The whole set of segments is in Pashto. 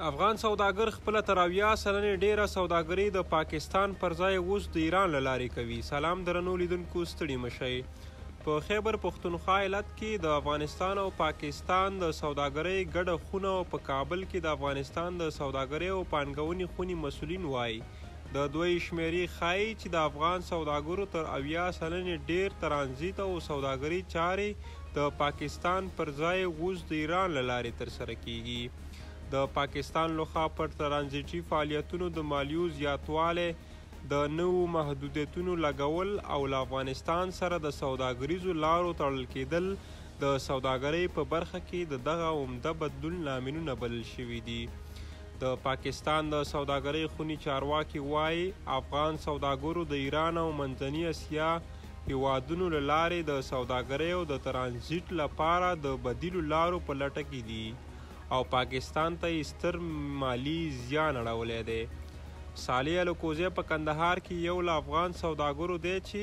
افغان سوداګر خپله تر 80 سلنې ډیره سوداګري د پاکستان پر ځای اوس د ایران له لارې کوي. سلام درنو لیدونکو، ستړي مه شئ. په خیبر پښتونخوا ایالت کې د افغانستان او پاکستان د سوداګرۍ ګډه خونه او په کابل کې د افغانستان د سوداګرۍ او پانګونې خونې مسؤلین وایي د دوی شمیرې ښایي چې د افغان سوداګرو تر 80 سلنې ډیر ترانزیت او سوداګري چارې د پاکستان پر ځای اوس د ایران له لارې ترسره کیږي. د پاکستان لخوا پر ترانزیټي فعالیتونو د مالیو زیاتوالی، د نوو محدودیتونو لګول او له افغانستان سره د سوداګریزو لارو تړل کیدل د سوداګرۍ په برخه کې د دغه عمده بدلون لاملونه بلل شوي دي. د پاکستان د سوداګرۍ خونې چارواکي وایي افغان سوداګرو د ایران او منځني اسیا هیوادونو له لارې د سوداګرۍ او د ترانزیت لپاره د بدیلو لارو په لټه کې دي او پاکستان ته یې ستر مالی زیان اړولی دی. صالح الکوزی په کندهار کې یو له افغان سوداګرو دی چې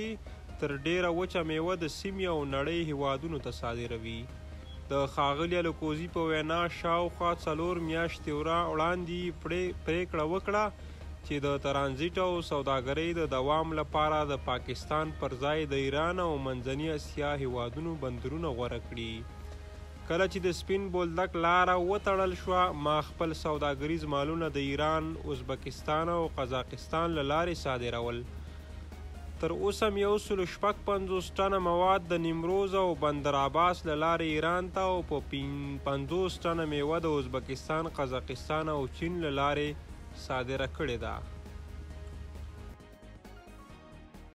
تر ډیره وچه میوه د سیمې او نړۍ هیوادونو ته صادروي. د ښاغلي الکوزي په وینا شاوخوا 4 میاشتې وړاندې پریکړه وکړه چې د ترانزیت او سوداګرۍ د دوام لپاره د پاکستان پر ځای د ایران او منځني اسیا هیوادونو بندرونه غوره کړي. کله چې د سپین بولدک لاره وتړل شوه، ما خپل سوداګریز مالونه د ایران، ازبکستان او قزاقستان له لارې صادرول. تر اوسه مې 156 ټنه مواد د نیمروز او بندر عباس له لارې ایران ته او په 50 ټنه میوه د ازبکستان، قزاقستان او چین له لارې صادره کړې ده.